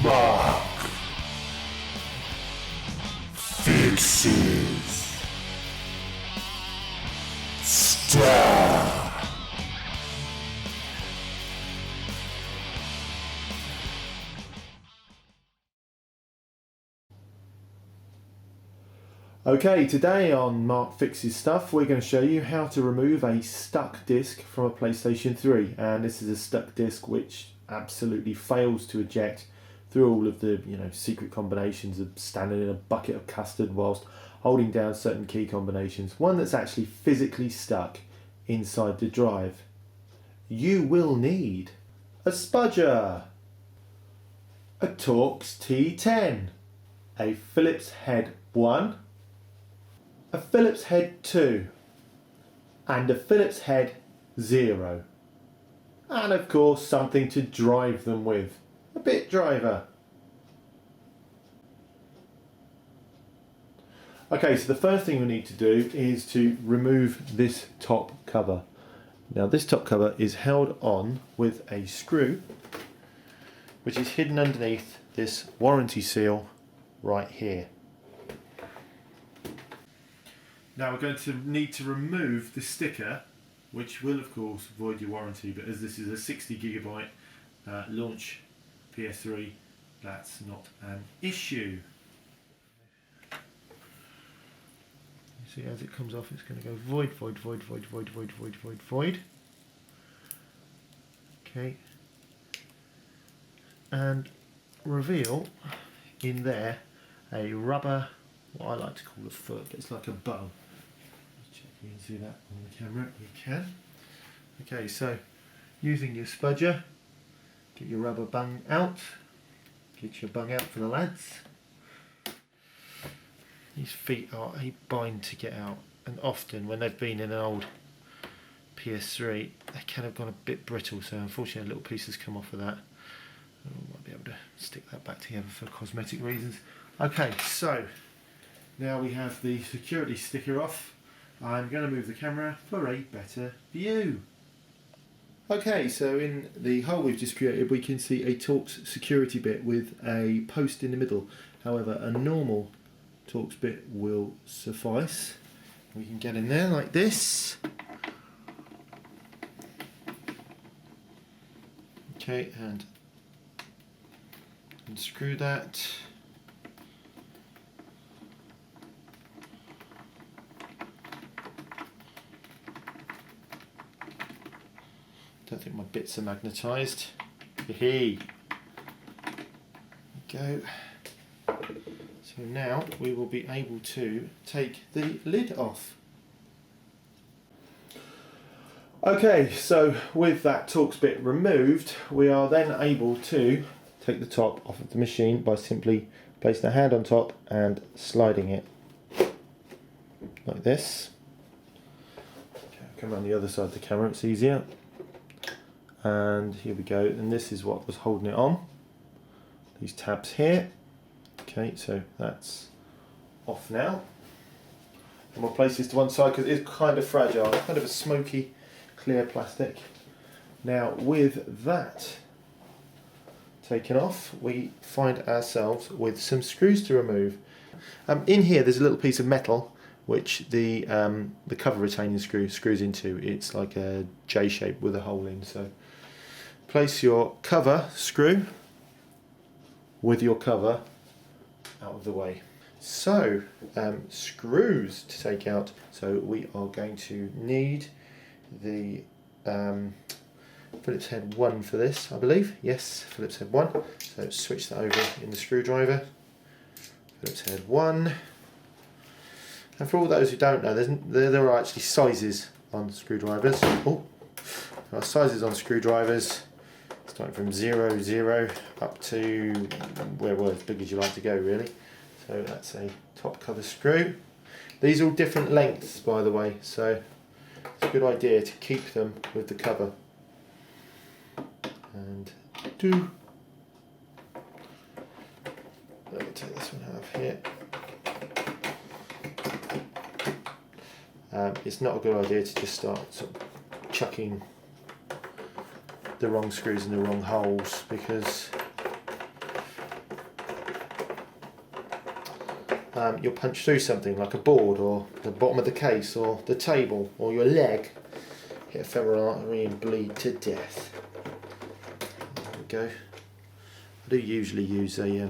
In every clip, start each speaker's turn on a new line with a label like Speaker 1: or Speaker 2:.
Speaker 1: Mark fixes stuff.
Speaker 2: Okay, today on Mark Fixes Stuff, we're going to show you how to remove a stuck disc from a PlayStation 3. And this is a stuck disc which absolutely fails to eject through all of the secret combinations of standing in a bucket of custard whilst holding down certain key combinations. One that's actually physically stuck inside the drive. You will need a spudger, a Torx T10, a Phillips head 1, a Phillips head 2, and a Phillips head 0. And of course something to drive them with, a bit driver. Okay, so the first thing we need to do is to remove this top cover. Now this top cover is held on with a screw which is hidden underneath this warranty seal right here. Now we're going to need to remove the sticker, which will of course void your warranty, but as this is a 60GB launch PS3, that's not an issue. You see as it comes off it's going to go void, void, void, void, void, void, void, void, void. Okay. And reveal in there a rubber, what I like to call a foot, but it's like a bow. Check if you can see that on the camera. You can. Okay, so using your spudger, get your rubber bung out. Get your bung out for the lads. These feet are a bind to get out, and often when they've been in an old PS3 they can have gone a bit brittle, so unfortunately a little piece has come off of that. I might be able to stick that back together for cosmetic reasons. Okay, so now we have the security sticker off. I'm going to move the camera for a better view. Okay, so in the hole we've just created we can see a Torx security bit with a post in the middle. However, a normal Torx bit will suffice. We can get in there like this. Okay, and unscrew that. Don't think my bits are magnetised. Hee. Go. So now we will be able to take the lid off. Okay, so with that Torx bit removed, we are then able to take the top off of the machine by simply placing a hand on top and sliding it like this. Okay, I'll come around the other side of the camera, it's easier. And here we go, and this is what was holding it on. These tabs here. Okay, so that's off now. And we'll place this to one side because it's kind of fragile, kind of a smoky, clear plastic. Now with that taken off, we find ourselves with some screws to remove. In here there's a little piece of metal which the cover retaining screw screws into. It's like a J shape with a hole in. So place your cover screw with your cover out of the way. So screws to take out. So we are going to need the Phillips head 1 for this, I believe. Yes, Phillips head 1. So switch that over in the screwdriver. Phillips head 1. And for all those who don't know, there are actually sizes on screwdrivers. Oh, there are sizes on screwdrivers, starting from 0, 0 up to well, as big as you like to go, really. So that's a top cover screw. These are all different lengths, by the way, so it's a good idea to keep them with the cover. And let me take this one out of here. It's not a good idea to just start sort of chucking the wrong screws in the wrong holes, because you'll punch through something like a board or the bottom of the case or the table or your leg, hit a femoral artery and bleed to death. There we go. I do usually use a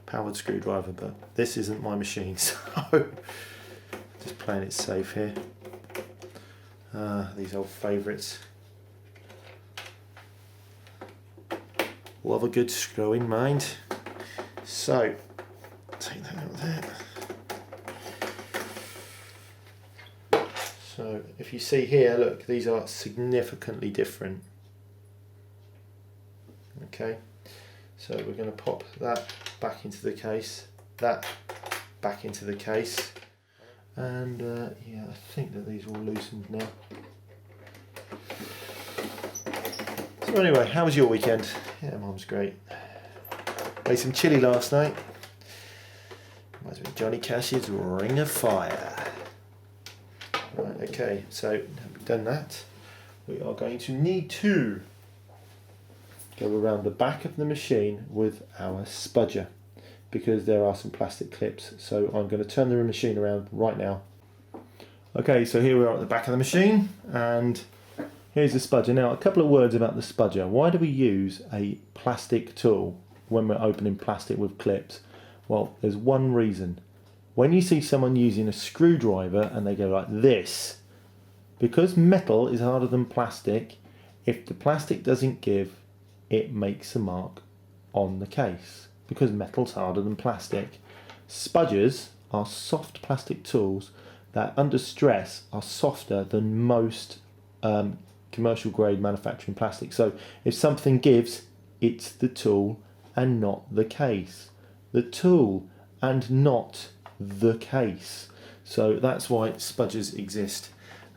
Speaker 2: powered screwdriver, but this isn't my machine, so just playing it safe here. These old favourites. Love a good screw in mind. So, take that out of there. So, if you see here, look, these are significantly different. Okay, so we're going to pop that back into the case, that back into the case, and yeah, I think that these are all loosened now. So anyway, how was your weekend? Yeah, Mum's great. Made some chilli last night. Reminds me of Johnny Cash's Ring of Fire. Right, okay, so now we've done that, we are going to need to go around the back of the machine with our spudger, because there are some plastic clips. So I'm going to turn the machine around right now. Okay, so here we are at the back of the machine, and here's the spudger. Now, a couple of words about the spudger. Why do we use a plastic tool when we're opening plastic with clips? Well, there's one reason. When you see someone using a screwdriver and they go like this, because metal is harder than plastic, if the plastic doesn't give, it makes a mark on the case, because metal's harder than plastic. Spudgers are soft plastic tools that under stress are softer than most commercial grade manufacturing plastic. So if something gives, it's the tool and not the case. The tool and not the case. So that's why spudgers exist.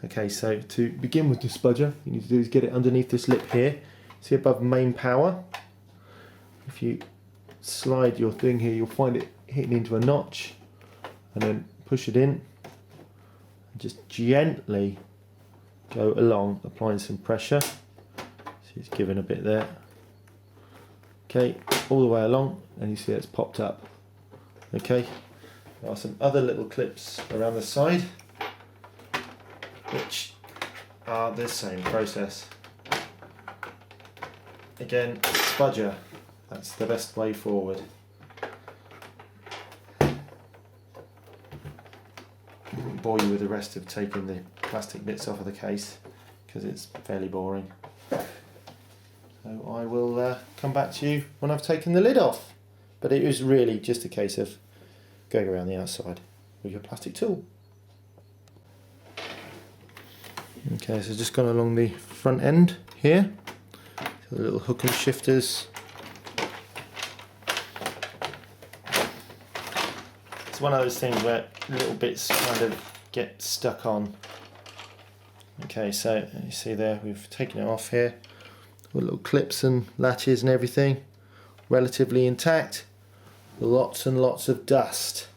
Speaker 2: Okay, so to begin with the spudger, you need to do is get it underneath this lip here. See above main power? If you slide your thing here, you'll find it hitting into a notch, and then push it in and just gently go along, applying some pressure. See, it's giving a bit there. Okay, all the way along, and you see it's popped up. Okay, there are some other little clips around the side which are the same process. Again, spudger, that's the best way forward. I won't bore you with the rest of taking the plastic bits off of the case, because it's fairly boring. So I will come back to you when I've taken the lid off. But it was really just a case of going around the outside with your plastic tool. Okay, so just gone along the front end here. So the little hook and shifters. It's one of those things where little bits kind of get stuck on. Okay, so you see there, we've taken it off here. With little clips and latches and everything, relatively intact. Lots and lots of dust.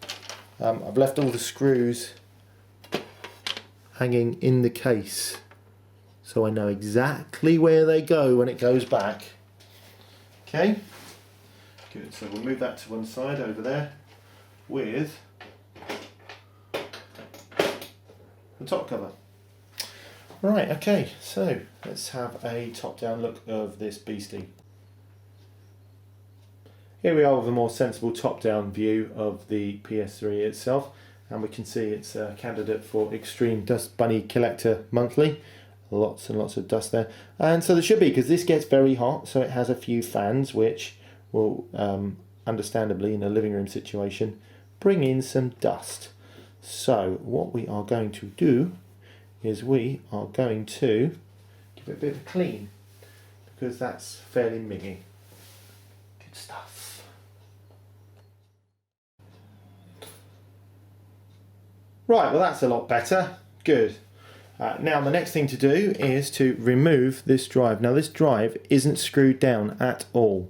Speaker 2: I've left all the screws hanging in the case, so I know exactly where they go when it goes back. Okay, good. So we'll move that to one side over there with the top cover. Right, okay, so let's have a top-down look of this beastie. Here we are with a more sensible top-down view of the PS3 itself, and we can see it's a candidate for Extreme Dust Bunny Collector Monthly. Lots and lots of dust there, and so there should be, because this gets very hot, so it has a few fans which will, understandably in a living room situation, bring in some dust. So what we are going to do is we are going to give it a bit of a clean, because that's fairly miggy. Good stuff. Right, well that's a lot better. Good. Now the next thing to do is to remove this drive. Now this drive isn't screwed down at all.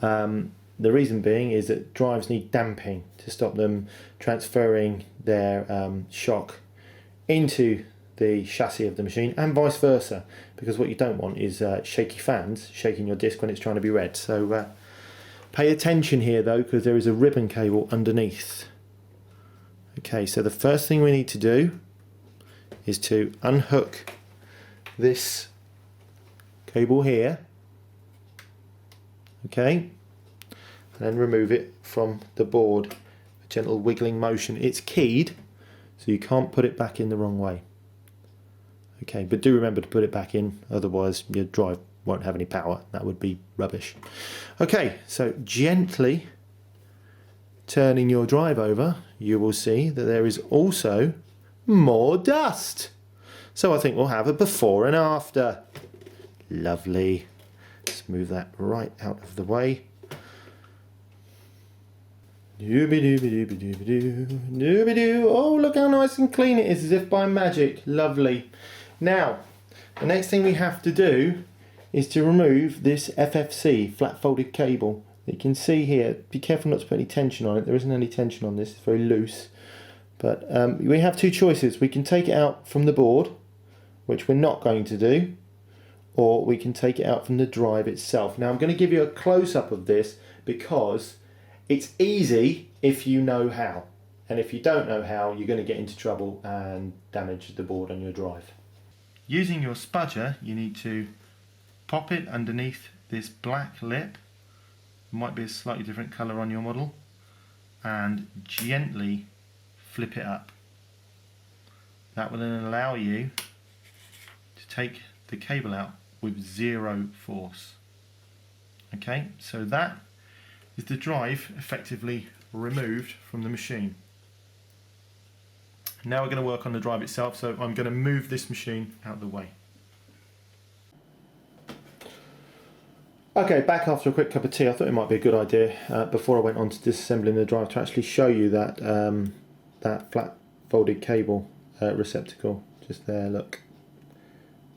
Speaker 2: The reason being is that drives need damping to stop them transferring their shock into the chassis of the machine, and vice versa, because what you don't want is shaky fans shaking your disc when it's trying to be read. So pay attention here though, because there is a ribbon cable underneath. Okay, so the first thing we need to do is to unhook this cable here, okay, and then remove it from the board. A gentle wiggling motion. It's keyed, so you can't put it back in the wrong way. Okay, but do remember to put it back in, otherwise your drive won't have any power. That would be rubbish. Okay, so gently turning your drive over, you will see that there is also more dust. So I think we'll have a before and after. Lovely. Let's move that right out of the way. Dooby-dooby-dooby-dooby-doo, dooby-doo. Oh, look how nice and clean it is, as if by magic. Lovely. Now, the next thing we have to do is to remove this FFC, flat folded cable. You can see here, be careful not to put any tension on it. There isn't any tension on this, it's very loose. But we have two choices. We can take it out from the board, which we're not going to do, or we can take it out from the drive itself. Now I'm going to give you a close-up of this because it's easy if you know how. And if you don't know how, you're going to get into trouble and damage the board on your drive. Using your spudger, you need to pop it underneath this black lip. Might be a slightly different colour on your model, and gently flip it up. That will then allow you to take the cable out with zero force. Okay, so that is the drive effectively removed from the machine. Now we're going to work on the drive itself, so I'm going to move this machine out of the way. Okay, back after a quick cup of tea. I thought it might be a good idea before I went on to disassembling the drive to actually show you that that flat folded cable receptacle just there. Look,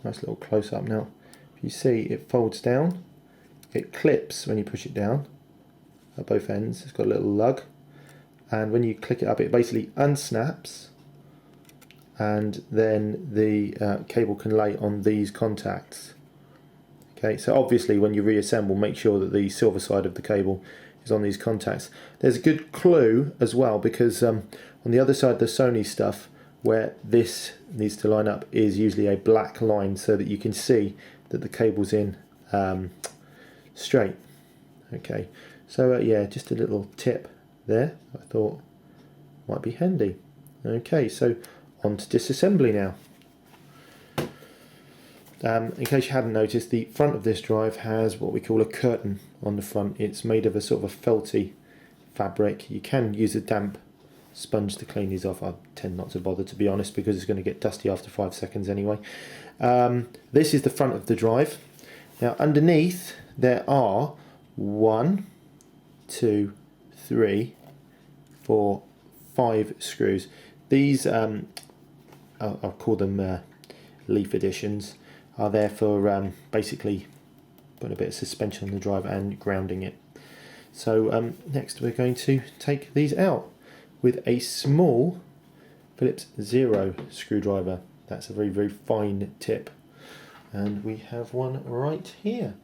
Speaker 2: nice little close up. Now if you see, it folds down, it clips when you push it down at both ends. It's got a little lug, and when you click it up, it basically unsnaps, and then the cable can lay on these contacts. Okay, so obviously when you reassemble, make sure that the silver side of the cable is on these contacts. There's a good clue as well, because on the other side, the Sony stuff, where this needs to line up, is usually a black line, so that you can see that the cable's in straight. Okay, so yeah, just a little tip there I thought might be handy. Okay, so on to disassembly now. In case you hadn't noticed, the front of this drive has what we call a curtain on the front. It's made of a sort of a felty fabric. You can use a damp sponge to clean these off. I tend not to bother, to be honest, because it's going to get dusty after 5 seconds anyway. This is the front of the drive. Now underneath there are 1, 2, 3, 4, 5 screws. These I'll call them leaf additions, are there for basically putting a bit of suspension on the drive and grounding it. So next we're going to take these out with a small Phillips 0 screwdriver. That's a very, very fine tip, and we have one right here.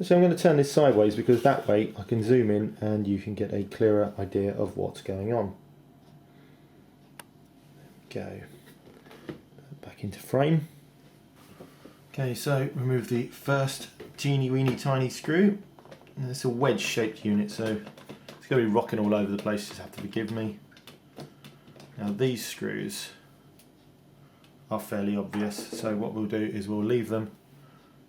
Speaker 2: So I'm going to turn this sideways because that way I can zoom in and you can get a clearer idea of what's going on. There we go. Back into frame. Okay, so remove the first teeny weeny tiny screw. And it's a wedge shaped unit, so it's going to be rocking all over the place, just have to forgive me. Now these screws are fairly obvious, so what we'll do is we'll leave them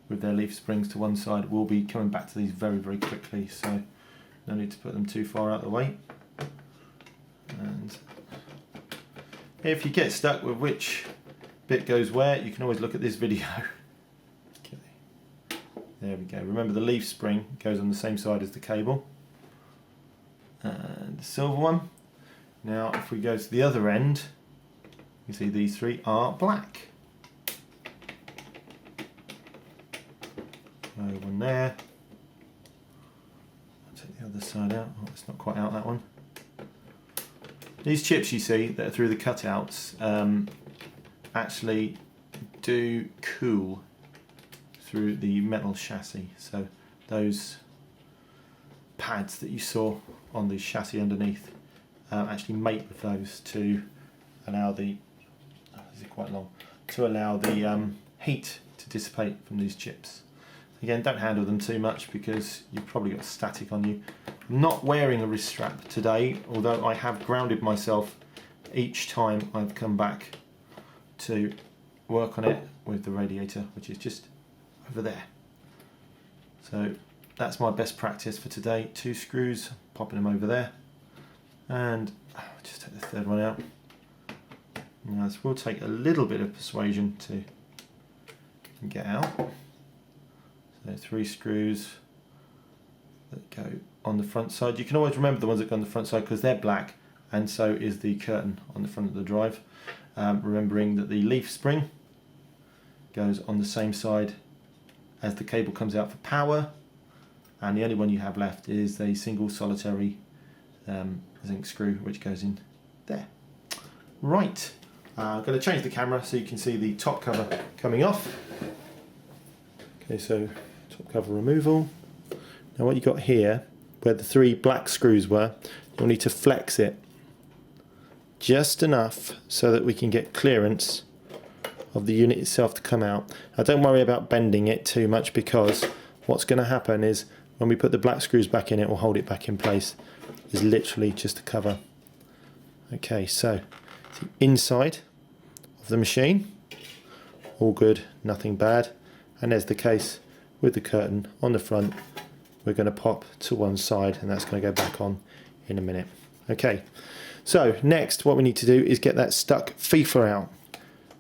Speaker 2: with their leaf springs to one side. We'll be coming back to these very, very quickly, so no need to put them too far out of the way. And if you get stuck with which bit goes where, you can always look at this video. Okay, there we go. Remember, the leaf spring goes on the same side as the cable. And the silver one. Now if we go to the other end, you see these three are black. One there. I'll take the other side out. Oh, it's not quite out, that one. These chips you see that are through the cutouts actually do cool through the metal chassis. So those pads that you saw on the chassis underneath actually mate with those to allow the this is quite long, to allow the heat to dissipate from these chips. Again, don't handle them too much because you've probably got static on you. I'm not wearing a wrist strap today, although I have grounded myself each time I've come back to work on it with the radiator, which is just over there. So that's my best practice for today. 2 screws, popping them over there, and just take the third one out. Now this will take a little bit of persuasion to get out. So 3 screws that go on the front side. You can always remember the ones that go on the front side because they're black, and so is the curtain on the front of the drive. Remembering that the leaf spring goes on the same side as the cable comes out for power, and the only one you have left is a single solitary zinc screw which goes in there. Right, I'm going to change the camera so you can see the top cover coming off. Okay, so top cover removal. Now what you got here, where the 3 black screws were, you'll need to flex it just enough so that we can get clearance of the unit itself to come out. Now don't worry about bending it too much, because what's going to happen is when we put the black screws back in, it will hold it back in place. It's literally just a cover. Okay, so the inside of the machine, all good, nothing bad. And there's the case with the curtain on the front. We're going to pop to one side, and that's going to go back on in a minute. Okay, so next what we need to do is get that stuck FIFA out.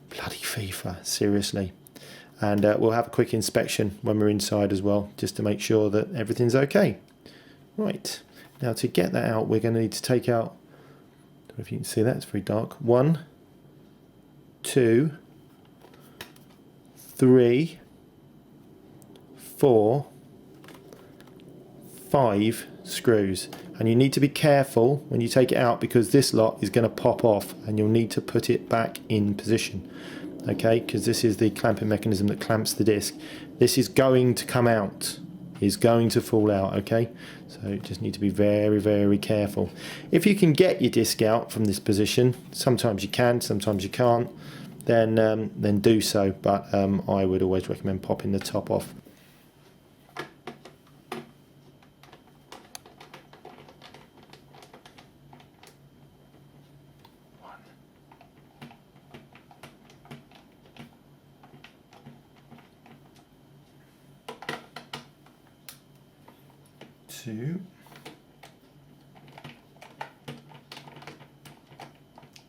Speaker 2: Bloody FIFA, seriously. And we'll have a quick inspection when we're inside as well, just to make sure that everything's okay. Right, now to get that out, we're going to need to take out, I don't know if you can see that, it's very dark. 1, 2, 3, 4, 5 screws, and you need to be careful when you take it out because this lot is going to pop off and you'll need to put it back in position, okay, because this is the clamping mechanism that clamps the disc. This is going to come out, is going to fall out, okay, so you just need to be very, very careful. If you can get your disc out from this position, sometimes you can, sometimes you can't, then do so, but I would always recommend popping the top off.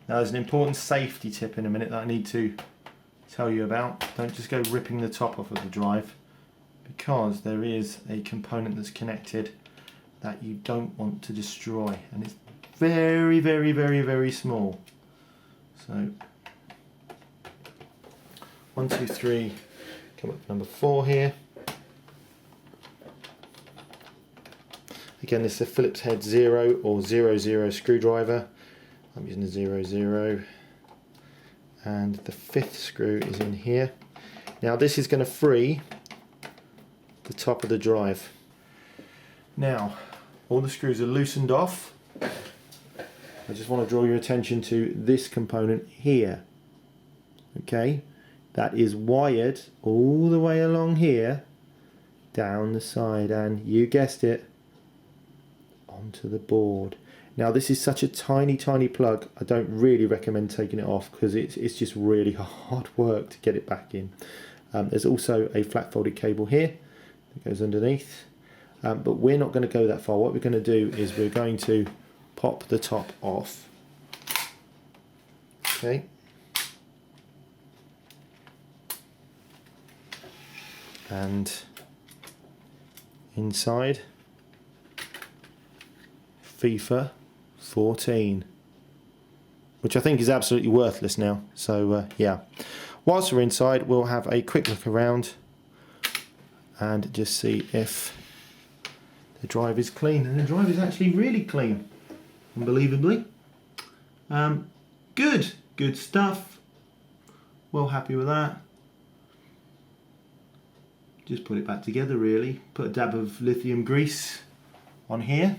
Speaker 2: Now there's an important safety tip in a minute that I need to tell you about. Don't just go ripping the top off of the drive, because there is a component that's connected that you don't want to destroy, and it's very, very, very, very small. So 1, 2, 3, come up to number 4 here. Again, this is a Phillips head 0 or 00 screwdriver. I'm using the 00, and the 5th screw is in here. Now this is going to free the top of the drive. Now all the screws are loosened off. I just want to draw your attention to this component here. Okay, that is wired all the way along here, down the side, and you guessed it, onto the board. Now this is such a tiny plug, I don't really recommend taking it off because it's just really hard work to get it back in. There's also a flat folded cable here that goes underneath, but we're not going to go that far. What we're going to do is we're going to pop the top off. Okay. And inside, FIFA 14, which I think is absolutely worthless now. So yeah, whilst we're inside, we'll have a quick look around and just see if the drive is clean. And the drive is actually really clean, unbelievably. Good stuff. Well happy with that. Just put it back together really. Put a dab of lithium grease on here.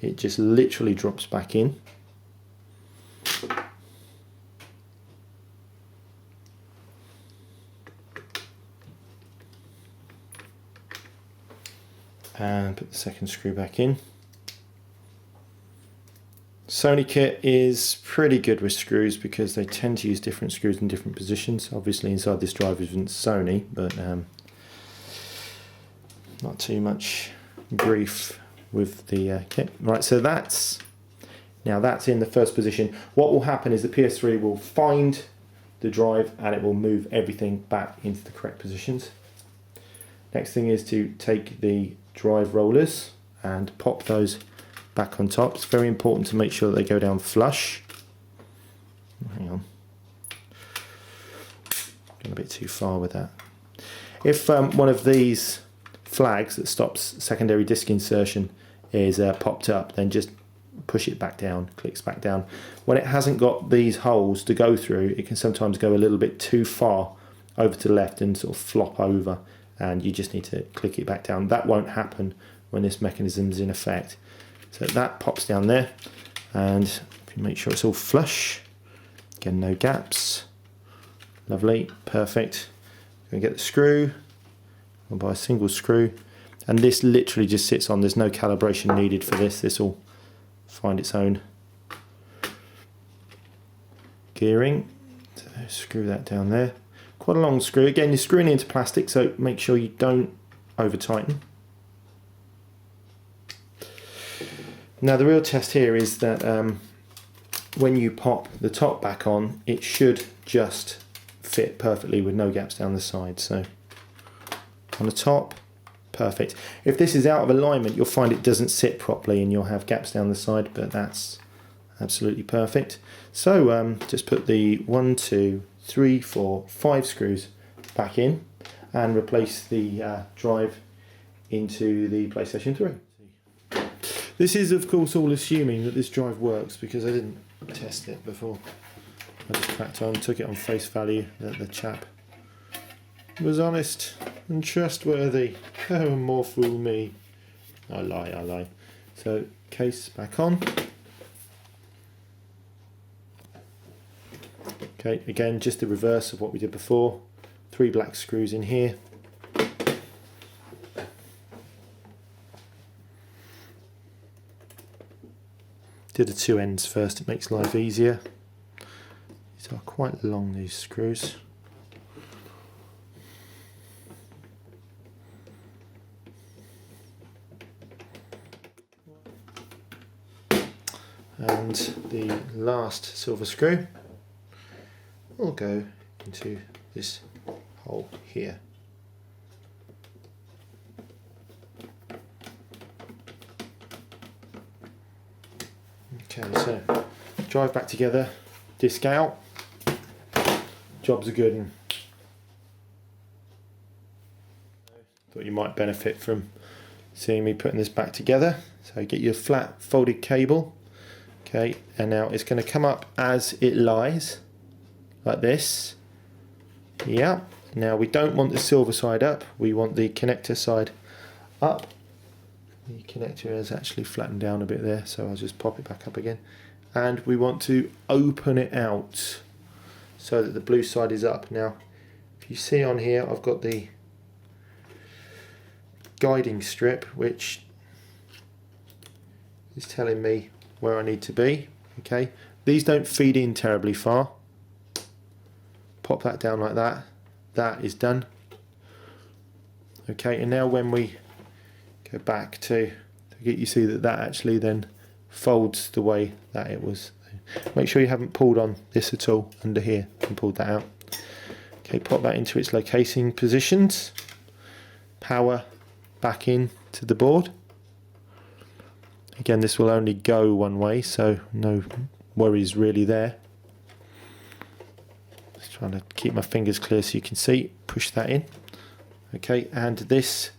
Speaker 2: it just literally drops back in. And put the second screw back in. Sony kit is pretty good with screws because they tend to use different screws in different positions. Obviously inside this drive isn't Sony, but not too much grief with the kit. Right, so that's in the first position. What will happen is the PS3 will find the drive and it will move everything back into the correct positions. Next thing is to take the drive rollers and pop those back on top. It's very important to make sure that they go down flush. Hang on, going a bit too far with that. If one of these flags that stops secondary disc insertion is popped up, then just push it back down, clicks back down. When it hasn't got these holes to go through, it can sometimes go a little bit too far over to the left and sort of flop over, and you just need to click it back down. That won't happen when this mechanism is in effect. So that pops down there, and if you make sure it's all flush, again no gaps, lovely, perfect. Going to get the screw, I'll buy a single screw, and this literally just sits on, there's no calibration needed for this, this will find its own gearing. So screw that down there. Quite a long screw, again you're screwing into plastic, so make sure you don't over tighten. Now the real test here is that when you pop the top back on, it should just fit perfectly with no gaps down the side. So on the top, perfect. If this is out of alignment, you'll find it doesn't sit properly and you'll have gaps down the side, but that's absolutely perfect. So just put the 1, 2, 3, 4, 5 screws back in and replace the drive into the PlayStation 3. This is of course all assuming that this drive works, because I didn't test it before. I just cracked on, took it on face value that the chap was honest and trustworthy. Oh, more fool me. I lie. So case back on. Okay, again just the reverse of what we did before. 3 black screws in here. Do the 2 ends first, it makes life easier. These are quite long, these screws. And the last silver screw will go into this hole here. Okay, so drive back together, disc out, job's a good one. Thought you might benefit from seeing me putting this back together. So get your flat folded cable, okay, and now it's going to come up as it lies, like this. Yeah, now we don't want the silver side up, we want the connector side up. The connector is actually flattened down a bit there, so I'll just pop it back up again. And we want to open it out so that the blue side is up. Now, if you see on here, I've got the guiding strip, which is telling me where I need to be. Okay, these don't feed in terribly far. Pop that down like that. That is done. Okay, and now when we go back to get, you see that actually then folds the way that it was. Make sure you haven't pulled on this at all under here and pulled that out. Okay, pop that into its locating positions. Power back in to the board. Again, this will only go one way, so no worries really there. Just trying to keep my fingers clear so you can see. Push that in. Okay, and this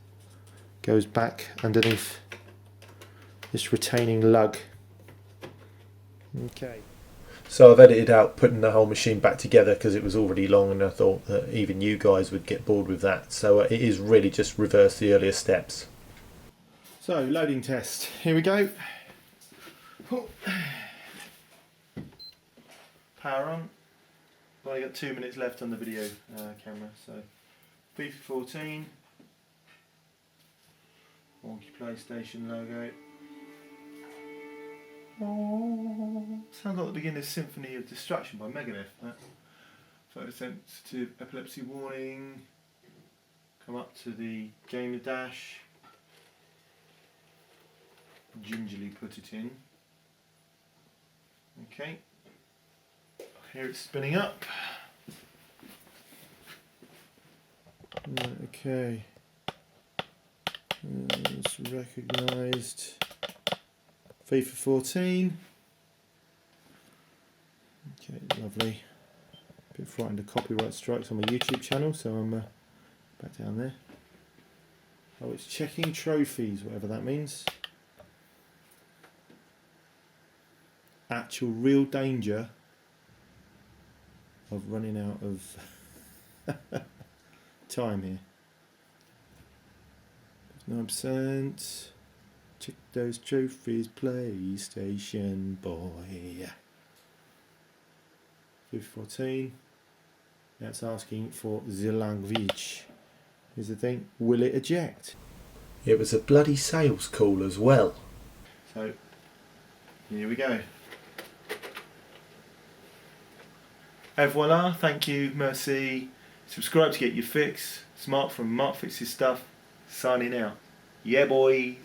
Speaker 2: goes back underneath this retaining lug. Okay. So I've edited out putting the whole machine back together because it was already long, and I thought that even you guys would get bored with that. So it is really just reverse the earlier steps. So loading test. Here we go. Oh. Power on. I've only got 2 minutes left on the video camera, so FIFA 14. Wonky PlayStation logo. Oh, sounds like the beginning of Symphony of Destruction by Megadeth. That photosensitive epilepsy warning. Come up to the gamer dash. Gingerly put it in. Okay. Here it's spinning up. Right, okay. It's recognised. FIFA 14. Okay, lovely. A bit frightened of copyright strikes on my YouTube channel, so I'm back down there. Oh, it's checking trophies, whatever that means. Actual real danger of running out of time here. 9%. Check those trophies, PlayStation boy. 14. Now it's asking for the language. Here's the thing, will it eject? It was a bloody sales call as well. So, here we go. Et voila, thank you, merci. Subscribe to get your fix. Smart from Mark Fixes Stuff. Signing out. Yeah, boys.